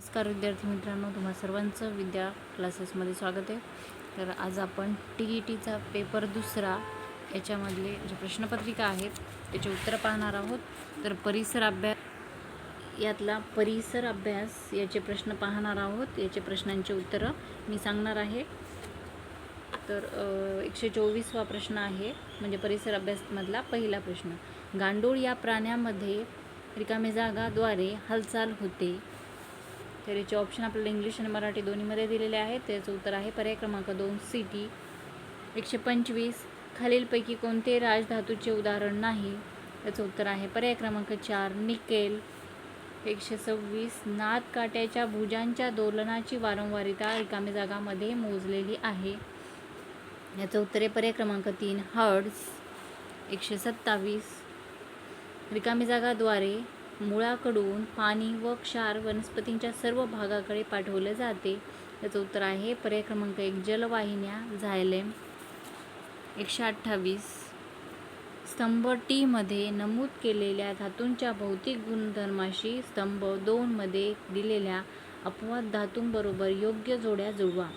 नमस्कार विद्यार्थी मित्रांनो, तुम्हा सर्वांचं विद्या क्लासेसमध्ये स्वागत आहे. तर आज आपण TETचा पेपर दुसरा याच्यामधले जे प्रश्नपत्रिका आहेत त्याचे उत्तरं पाहणार आहोत. तर परिसर अभ्यास याचे प्रश्न पाहणार आहोत. याचे प्रश्नांचे उत्तरं मी सांगणार आहे. तर 124वा प्रश्न आहे, म्हणजे परिसर अभ्यासमधला पहिला प्रश्न. गांडूळ या प्राण्यामध्ये रिकामी जागाद्वारे हालचाल होते. तर याचे ऑप्शन आपल्याला इंग्लिश आणि मराठी दोन्हीमध्ये दिलेले आहेत. त्याचं उत्तर आहे पर्याय क्रमांक 2 सिटी. 125 खालीलपैकी कोणते राजधातूचे उदाहरण नाही? त्याचं उत्तर आहे पर्याय क्रमांक 4 निकेल. 126 नाद काट्याच्या भुजांच्या दोलनाची वारंवारिता रिकामी जागामध्ये मोजलेली आहे. याचं उत्तर आहे पर्याय क्रमांक 3 हर्ट्झ. 127 रिकामी जागाद्वारे मुळाकडून पाणी व क्षार वनस्पतींच्या सर्व भागाकडे पाठवले जाते. याचं उत्तर आहे पर्याय क्रमांक 1 जलवाहिन्या झायलेम. 128 स्तंभ टी मध्ये नमूद केलेल्या धातूंच्या भौतिक गुणधर्माशी स्तंभ 2 मध्ये दिलेल्या अपवाद धातूंबरोबर योग्य जोड्या जुळवा.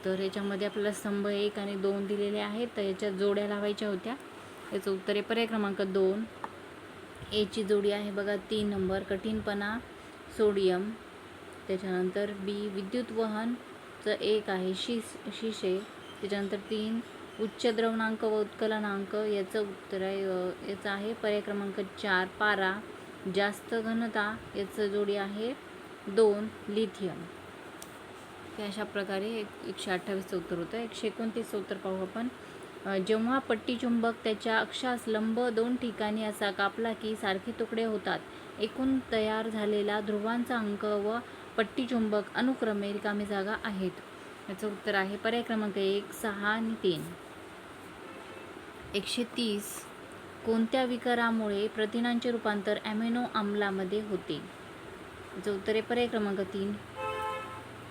तर याच्यामध्ये आपल्याला स्तंभ 1 आणि 2 दिलेले आहेत, तर याच्या जोड्या लावायच्या होत्या. याचं उत्तर आहे पर्याय क्रमांक 2 एची जोडी आहे बघा 3 नंबर कठीणपणा सोडियम. त्याच्यानंतर बी विद्युत वहनचं 1 आहे शिशे. त्याच्यानंतर 3 उच्च द्रवणांक व उत्कलनांक. याचं उत्तर आहे याचं आहे पर्याय क्रमांक 4 पारा. जास्त घनता याचं जोडी आहे 2 लिथियम. हे अशा प्रकारे 128चं उत्तर होतं. 129चं उत्तर पाहू आपण. जेव्हा पट्टीचुंबक त्याच्या अक्षास लंब 2 ठिकाणी असा कापला की सारखे तुकडे होतात. एकूण तयार झालेला ध्रुवांचा अंक व पट्टीचुंबक अनुक्रमे रिकामी जागा आहेत. याचं उत्तर आहे पर्याय क्रमांक 1 6 आणि 3. 130 कोणत्या विकारामुळे प्रथिनांचे रूपांतर ॲमिनो आम्लामध्ये होते? याचं उत्तर आहे पर्याय क्रमांक 3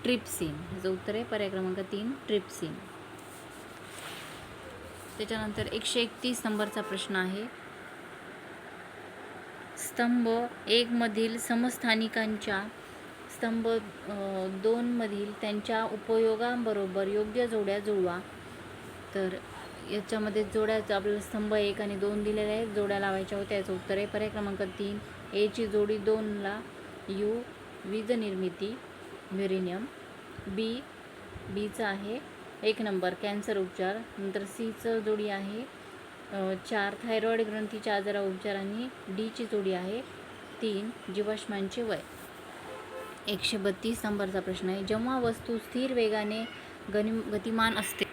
ट्रिप्सिन. याचं उत्तर आहे पर्याय क्रमांक 3 ट्रिप्सिन. त्याच्यानंतर 131 नंबरचा प्रश्न आहे. स्तंभ 1 मधील समस्थानिकांच्या स्तंभ 2 मधील त्यांच्या उपयोगांबरोबर योग्य जोड्या जुळवा. तर याच्यामध्ये जोड्याचं आपल्याला स्तंभ 1 आणि 2 दिलेले आहेत, जोड्या लावायच्या होत्या. याचं उत्तर आहे पर्याय क्रमांक 3 एची जोडी 2ला यू वीज निर्मिती युरेनियम. बीचं आहे 1 नंबर कॅन्सर उपचार. नंतर सीचं जोडी आहे 4 थायरॉईड ग्रंथीच्या आजारा उपचार. आणि डीची जोडी आहे 3 जीवाश्मांचे वय. 132 नंबरचा प्रश्न आहे. जेव्हा वस्तू स्थिर वेगाने गतिमान असते.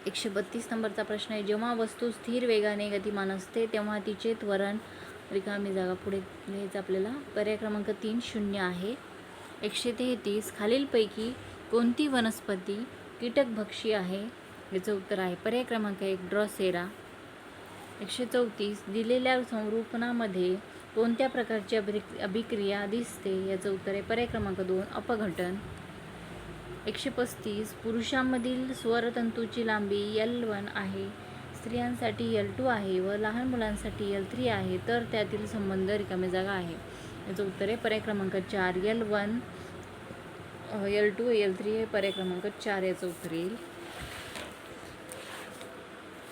132 नंबरचा प्रश्न आहे. जेव्हा वस्तू स्थिर वेगाने गतिमान असते तेव्हा तिचे त्वरण रिकामी जागा पुढे लिहायचं आपल्याला. पर्याय क्रमांक 3 0 आहे. 133 खालीलपैकी कोणती वनस्पती कीटकभक्षी आहे? याचं उत्तर आहे पर्याय क्रमांक 1 ड्रॉसेरा. 134 दिलेल्या संरूपणामध्ये कोणत्या प्रकारची अभिक्रिया दिसते? याचं उत्तर आहे पर्याय क्रमांक 2 अपघटन. 135 पुरुषांमधील स्वरतंतूची लांबी L1 आहे, स्त्रियांसाठी L2 आहे व लहान मुलांसाठी L3 आहे, तर त्यातील संबंध रिकामी जागा आहे. याचं उत्तर आहे पर्याय क्रमांक 4 L1 L2 L3 हे पर्याय क्रमांक 4 याचं उत्तर येईल.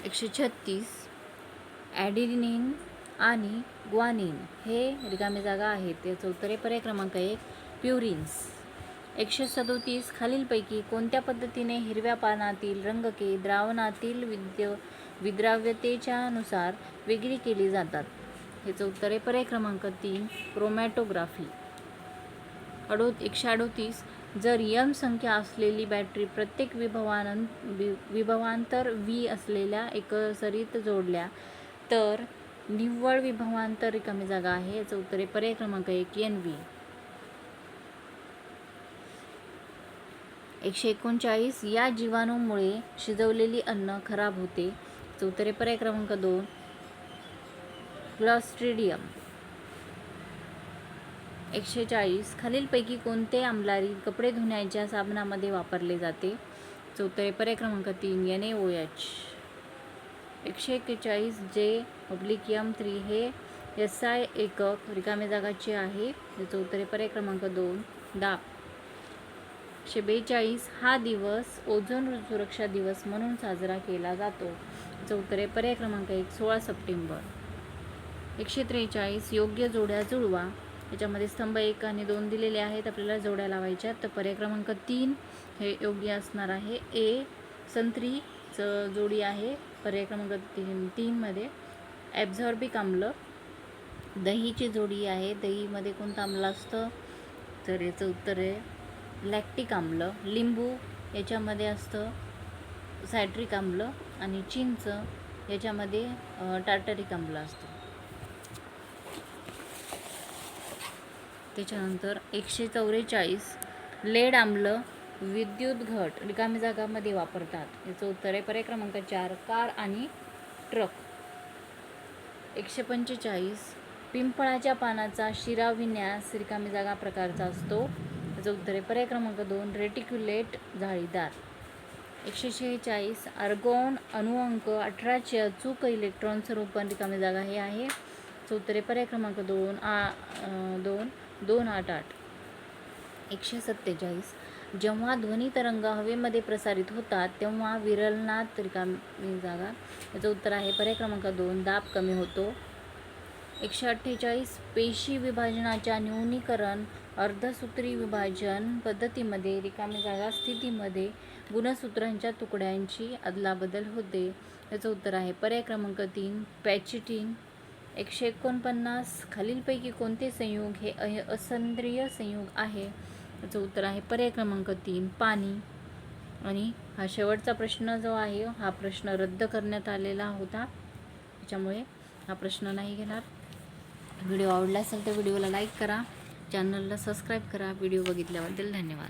136 ॲडिनिन आणि ग्वानिन हे रिकामी जागा आहेत. याचं उत्तर आहे पर्याय क्रमांक 1 प्युरिन्स. 137 खालीलपैकी कोणत्या पद्धतीने हिरव्या पानातील रंगके द्रावणातील विद्राव्यतेच्या नुसार वेगळी केली जातात? याचं उत्तर आहे पर्याय क्रमांक 3 क्रोमॅटोग्राफी. 138 जर m संख्या असलेली बॅटरी प्रत्येक विभवांतर V असलेल्या एकसरीत जोडल्या तर निव्वळ विभवांतर रिकामी जागा आहे. याचं उत्तर आहे पर्याय क्रमांक 1 NV. 139 या जीवाणूमुळे शिजवलेली अन्न खराब होते. याचं उत्तर आहे पर्याय क्रमांक 2 क्लॉस्ट्रिडियम. 140 खालीलपैकी कोणते आम्लारी कपडे धुण्याच्या साबणामध्ये वापरले जाते? याचं उत्तर आहे पर्याय क्रमांक 3 NaOH. 141 J/M3 हे SI एकक रिकाम्या जागाचे आहे. याचं उत्तर आहे पर्याय क्रमांक 2 दाब. 142 हा दिवस ओझोन सुरक्षा दिवस म्हणून साजरा केला जातो. याचं उत्तर आहे पर्याय क्रमांक 1 16 सप्टेंबर. 143 योग्य जोड्या जुळवा. याच्यामध्ये स्तंभ 1 आणि 2 दिलेले आहेत, आपल्याला जोड्या लावायच्या. तर पर्याय क्रमांक 3 हे योग्य असणार आहे. ए संत्रीचं जोडी आहे पर्याय क्रमांक 3 मध्ये. ॲब्झॉर्बिक आम्ल. दहीची जोडी आहे, दहीमध्ये कोणतं आम्ल असतं, तर याचं उत्तर आहे लॅक्टिक आम्ल. लिंबू याच्यामध्ये असतं सायट्रिक आम्ल आणि चिंच याच्यामध्ये टार्टरिक आम्ल असतं. त्याच्यानंतर 144 लेड आम्ल विद्युत घट रिकामी जागामध्ये वापरतात. याचं उत्तर आहे पर्याय क्रमांक 4 कार आणि ट्रक. 145 पिंपळाच्या पानाचा शिराविन्यास रिकामी जागा प्रकारचा असतो. याचं उत्तर आहे पर्याय क्रमांक 2 रेटिक्युलेट जाळीदार. 146 आर्गॉन अणुअंक 18चे अचूक इलेक्ट्रॉन स्वरूपण रिकामी जागा हे आहे. याचं उत्तर आहे पर्याय क्रमांक 288. 147 जेव्हा ध्वनी तरंग हवेमध्ये प्रसारित होतात तेव्हा विरलनात रिकामी जागा. याचं उत्तर आहे पर्याय क्रमांक 2 दाब कमी होतो. 148 पेशी विभाजनाच्या न्यूनीकरण अर्धसूत्री विभाजन पद्धतीमध्ये रिकामी जागा स्थितीमध्ये गुणसूत्रांच्या तुकड्यांची अदलाबदल होते. याचं उत्तर आहे पर्याय क्रमांक 3 पॅचिटिन. 149 खालीलपैकी कोणते संयुग हे असंद्रिय संयुग आहे. याचं उत्तर आहे पर्याय क्रमांक 3 पाणी. आणि हा शेवटचा प्रश्न जो आहे हा प्रश्न रद्द करण्यात आलेला होता, त्याच्यामुळे हा प्रश्न नाही घेणार. व्हिडिओ आवडला असेल तर व्हिडिओला लाईक करा, चॅनलला सबस्क्राईब करा. व्हिडिओ बघितल्याबद्दल धन्यवाद.